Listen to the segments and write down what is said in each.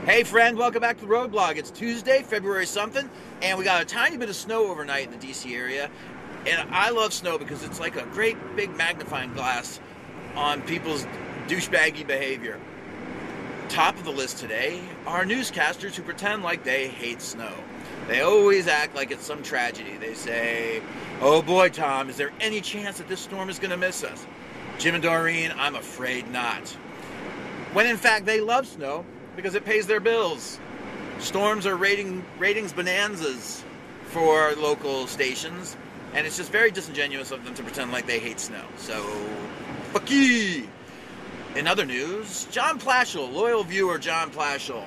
Hey friend, welcome back to the Road Blog. It's Tuesday, February something, and we got a tiny bit of snow overnight in the DC area. And I love snow because it's like a great big magnifying glass on people's douchebaggy behavior. Top of the list today are newscasters who pretend like they hate snow. They always act like it's some tragedy. They say, "Oh boy, Tom, is there any chance that this storm is going to miss us?" Jim and Doreen, I'm afraid not. When in fact they love snow because it pays their bills. Storms are ratings bonanzas for local stations, and it's just very disingenuous of them to pretend like they hate snow. So, fuck ye! In other news, John Plashel, loyal viewer John Plashel,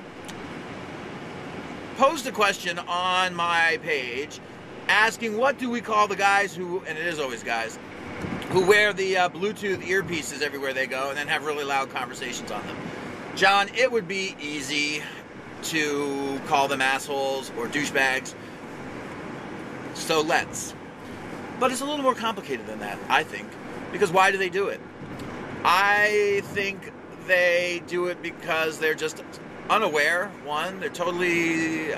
posed a question on my page asking what do we call the guys who, and it is always guys, who wear the Bluetooth earpieces everywhere they go and then have really loud conversations on them. John, it would be easy to call them assholes or douchebags, so let's. But it's a little more complicated than that, I think, because why do they do it? I think they do it because they're just unaware. One, they're totally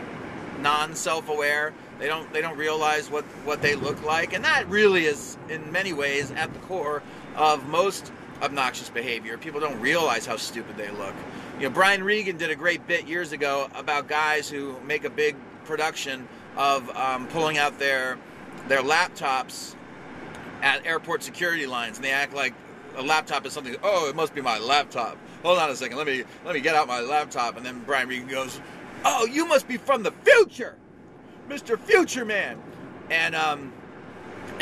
non-self-aware. They don't realize what they look like, and that really is in many ways at the core of most obnoxious behavior. People don't realize how stupid they look. You know, Brian Regan did a great bit years ago about guys who make a big production of pulling out their laptops at airport security lines, and they act like a laptop is something. Oh, it must be my laptop. Hold on a second. Let me get out my laptop. And then Brian Regan goes, "Oh, you must be from the future, Mr. Future Man." And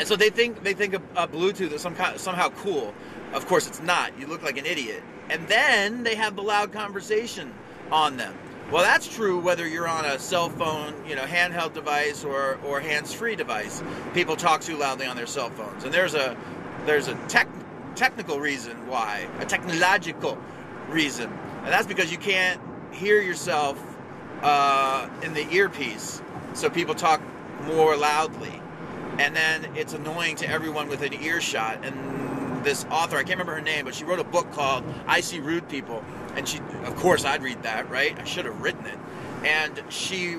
so they think a Bluetooth is somehow cool. Of course, it's not. You look like an idiot. And then they have the loud conversation on them. Well, that's true whether you're on a cell phone, handheld device or hands-free device. People talk too loudly on their cell phones, and there's a technical reason why, a technological reason, and that's because you can't hear yourself in the earpiece, so people talk more loudly, and then it's annoying to everyone within earshot. And this author, I can't remember her name, but she wrote a book called I See Rude People, and of course I'd read that, right? I should have written it. And she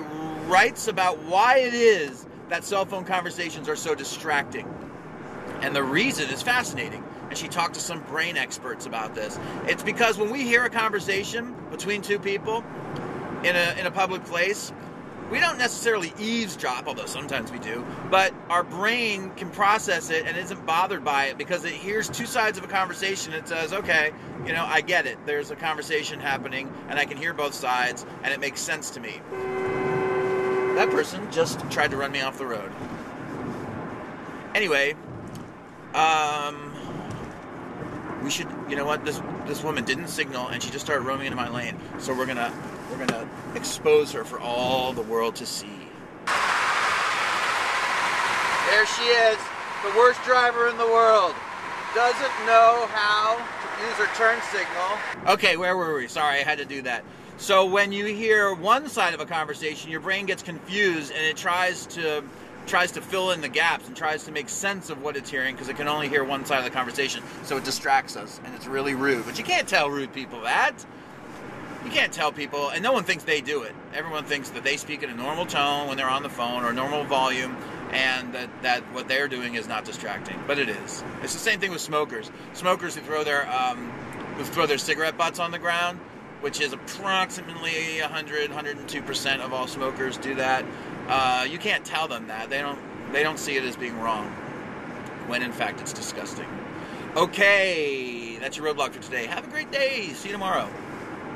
writes about why it is that cell phone conversations are so distracting, and the reason is fascinating. And she talked to some brain experts about this. It's because when we hear a conversation between two people in a public place, we don't necessarily eavesdrop, although sometimes we do, but our brain can process it and isn't bothered by it because it hears two sides of a conversation. It says, okay, I get it. There's a conversation happening and I can hear both sides and it makes sense to me. That person just tried to run me off the road. Anyway, we should, this woman didn't signal and she just started roaming into my lane. So we're gonna expose her for all the world to see. There she is, the worst driver in the world. Doesn't know how to use her turn signal. Okay, where were we? Sorry, I had to do that. So when you hear one side of a conversation, your brain gets confused and it tries to fill in the gaps and tries to make sense of what it's hearing because it can only hear one side of the conversation, so it distracts us, and it's really rude. But you can't tell rude people that. You can't tell people, and no one thinks they do it. Everyone thinks that they speak at a normal tone when they're on the phone or normal volume, and that what they're doing is not distracting. But it is. It's the same thing with smokers. Smokers who throw their cigarette butts on the ground, which is approximately 102% of all smokers do that. You can't tell them that. They don't see it as being wrong, when in fact it's disgusting. Okay, that's your roadblock for today. Have a great day. See you tomorrow.